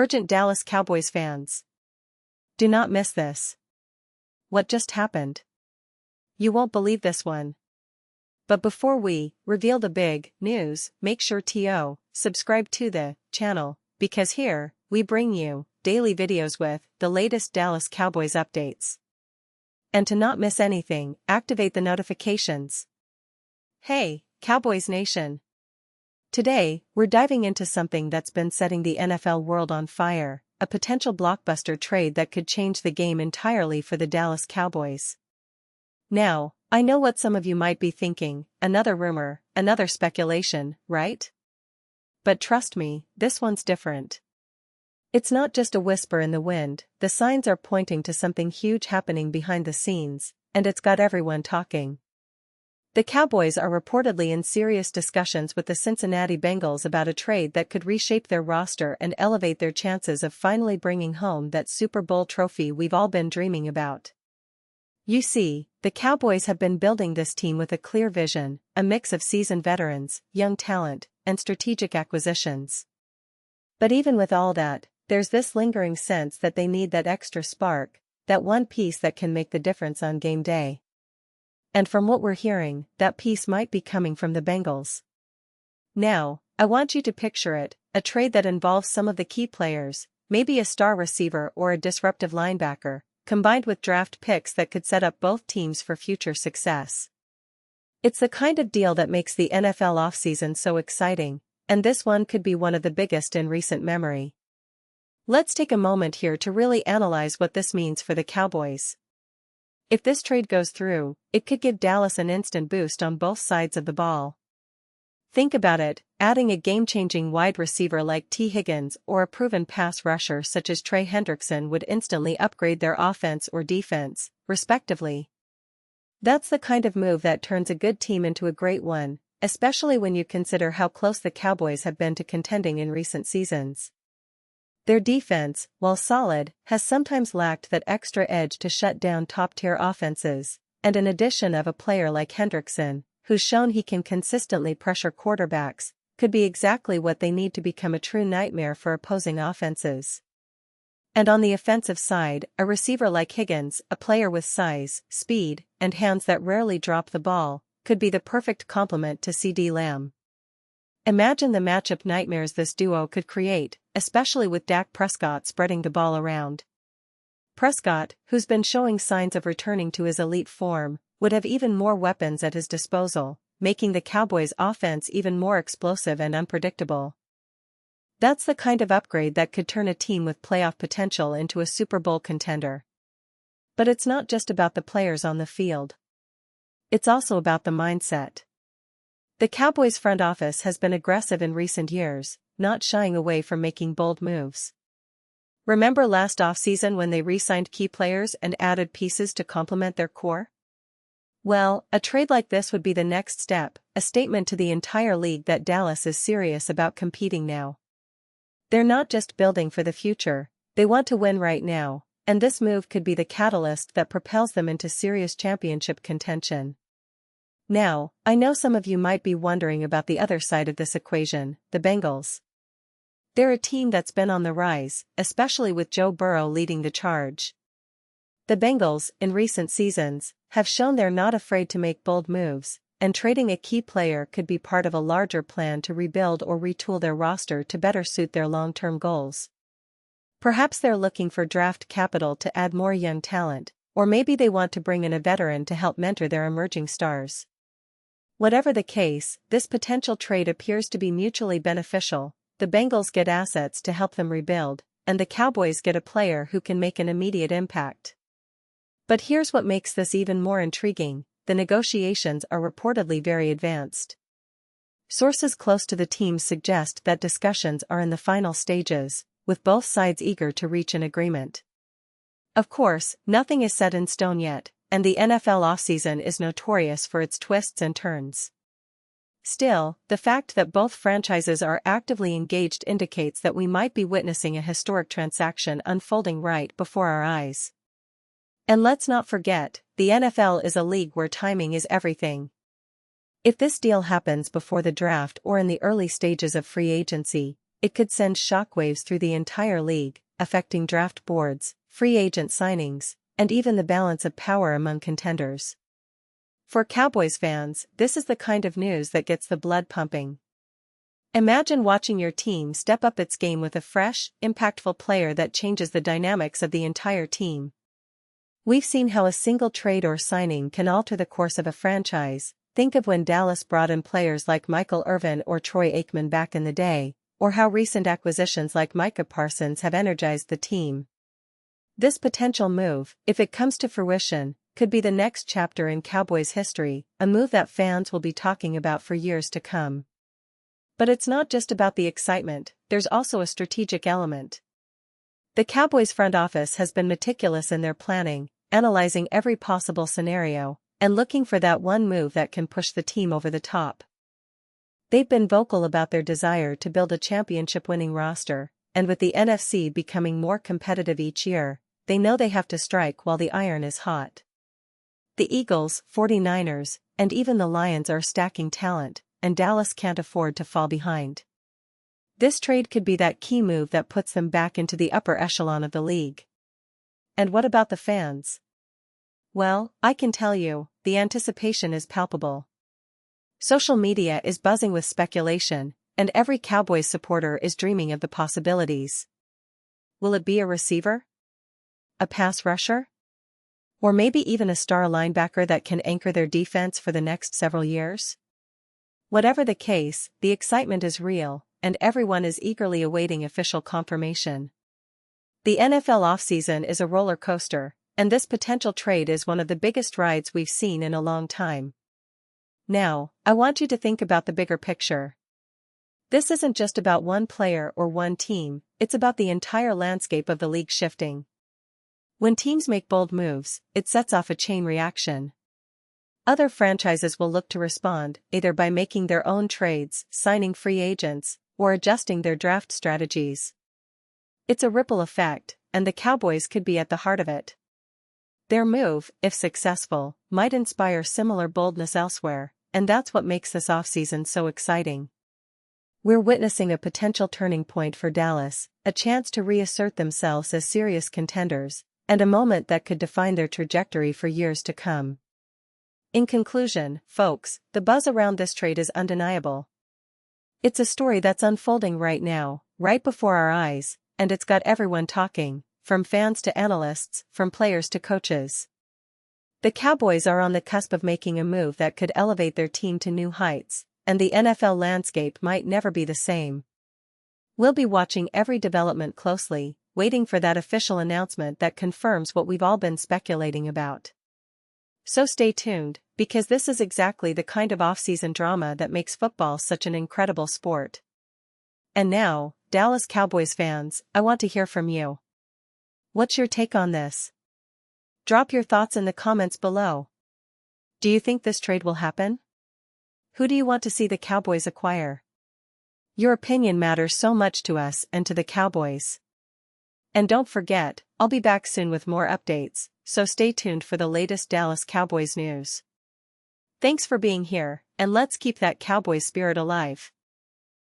Urgent Dallas Cowboys fans. Do not miss this. What just happened? You won't believe this one. But before we reveal the big news, make sure to subscribe to the channel, because here, we bring you daily videos with the latest Dallas Cowboys updates. And to not miss anything, activate the notifications. Hey, Cowboys Nation! Today, we're diving into something that's been setting the NFL world on fire, a potential blockbuster trade that could change the game entirely for the Dallas Cowboys. Now, I know what some of you might be thinking, another rumor, another speculation, right? But trust me, this one's different. It's not just a whisper in the wind, the signs are pointing to something huge happening behind the scenes, and it's got everyone talking. The Cowboys are reportedly in serious discussions with the Cincinnati Bengals about a trade that could reshape their roster and elevate their chances of finally bringing home that Super Bowl trophy we've all been dreaming about. You see, the Cowboys have been building this team with a clear vision, a mix of seasoned veterans, young talent, and strategic acquisitions. But even with all that, there's this lingering sense that they need that extra spark, that one piece that can make the difference on game day. And from what we're hearing, that piece might be coming from the Bengals. Now, I want you to picture it, a trade that involves some of the key players, maybe a star receiver or a disruptive linebacker, combined with draft picks that could set up both teams for future success. It's the kind of deal that makes the NFL offseason so exciting, and this one could be one of the biggest in recent memory. Let's take a moment here to really analyze what this means for the Cowboys. If this trade goes through, it could give Dallas an instant boost on both sides of the ball. Think about it, adding a game-changing wide receiver like T. Higgins or a proven pass rusher such as Trey Hendrickson would instantly upgrade their offense or defense, respectively. That's the kind of move that turns a good team into a great one, especially when you consider how close the Cowboys have been to contending in recent seasons. Their defense, while solid, has sometimes lacked that extra edge to shut down top-tier offenses, and an addition of a player like Hendrickson, who's shown he can consistently pressure quarterbacks, could be exactly what they need to become a true nightmare for opposing offenses. And on the offensive side, a receiver like Higgins, a player with size, speed, and hands that rarely drop the ball, could be the perfect complement to CeeDee Lamb. Imagine the matchup nightmares this duo could create, especially with Dak Prescott spreading the ball around. Prescott, who's been showing signs of returning to his elite form, would have even more weapons at his disposal, making the Cowboys' offense even more explosive and unpredictable. That's the kind of upgrade that could turn a team with playoff potential into a Super Bowl contender. But it's not just about the players on the field. It's also about the mindset. The Cowboys' front office has been aggressive in recent years, not shying away from making bold moves. Remember last offseason when they re-signed key players and added pieces to complement their core? Well, a trade like this would be the next step, a statement to the entire league that Dallas is serious about competing now. They're not just building for the future, they want to win right now, and this move could be the catalyst that propels them into serious championship contention. Now, I know some of you might be wondering about the other side of this equation, the Bengals. They're a team that's been on the rise, especially with Joe Burrow leading the charge. The Bengals, in recent seasons, have shown they're not afraid to make bold moves, and trading a key player could be part of a larger plan to rebuild or retool their roster to better suit their long-term goals. Perhaps they're looking for draft capital to add more young talent, or maybe they want to bring in a veteran to help mentor their emerging stars. Whatever the case, this potential trade appears to be mutually beneficial. The Bengals get assets to help them rebuild, and the Cowboys get a player who can make an immediate impact. But here's what makes this even more intriguing: the negotiations are reportedly very advanced. Sources close to the team suggest that discussions are in the final stages, with both sides eager to reach an agreement. Of course, nothing is set in stone yet, and the NFL offseason is notorious for its twists and turns. Still, the fact that both franchises are actively engaged indicates that we might be witnessing a historic transaction unfolding right before our eyes. And let's not forget, the NFL is a league where timing is everything. If this deal happens before the draft or in the early stages of free agency, it could send shockwaves through the entire league, affecting draft boards, free agent signings, and even the balance of power among contenders. For Cowboys fans, this is the kind of news that gets the blood pumping. Imagine watching your team step up its game with a fresh, impactful player that changes the dynamics of the entire team. We've seen how a single trade or signing can alter the course of a franchise. Think of when Dallas brought in players like Michael Irvin or Troy Aikman back in the day, or how recent acquisitions like Micah Parsons have energized the team. This potential move, if it comes to fruition, could be the next chapter in Cowboys history, a move that fans will be talking about for years to come. But it's not just about the excitement, there's also a strategic element. The Cowboys front office has been meticulous in their planning, analyzing every possible scenario, and looking for that one move that can push the team over the top. They've been vocal about their desire to build a championship-winning roster, and with the NFC becoming more competitive each year, they know they have to strike while the iron is hot. The Eagles, 49ers, and even the Lions are stacking talent, and Dallas can't afford to fall behind. This trade could be that key move that puts them back into the upper echelon of the league. And what about the fans? Well, I can tell you, the anticipation is palpable. Social media is buzzing with speculation, and every Cowboys supporter is dreaming of the possibilities. Will it be a receiver? A pass rusher? Or maybe even a star linebacker that can anchor their defense for the next several years? Whatever the case, the excitement is real, and everyone is eagerly awaiting official confirmation. The NFL offseason is a roller coaster, and this potential trade is one of the biggest rides we've seen in a long time. Now, I want you to think about the bigger picture. This isn't just about one player or one team, it's about the entire landscape of the league shifting. When teams make bold moves, it sets off a chain reaction. Other franchises will look to respond, either by making their own trades, signing free agents, or adjusting their draft strategies. It's a ripple effect, and the Cowboys could be at the heart of it. Their move, if successful, might inspire similar boldness elsewhere, and that's what makes this offseason so exciting. We're witnessing a potential turning point for Dallas, a chance to reassert themselves as serious contenders, and a moment that could define their trajectory for years to come. In conclusion, folks, the buzz around this trade is undeniable. It's a story that's unfolding right now, right before our eyes, and it's got everyone talking, from fans to analysts, from players to coaches. The Cowboys are on the cusp of making a move that could elevate their team to new heights, and the NFL landscape might never be the same. We'll be watching every development closely, waiting for that official announcement that confirms what we've all been speculating about. So stay tuned, because this is exactly the kind of off-season drama that makes football such an incredible sport. And now, Dallas Cowboys fans, I want to hear from you. What's your take on this? Drop your thoughts in the comments below. Do you think this trade will happen? Who do you want to see the Cowboys acquire? Your opinion matters so much to us and to the Cowboys. And don't forget, I'll be back soon with more updates, so stay tuned for the latest Dallas Cowboys news. Thanks for being here, and let's keep that Cowboys spirit alive.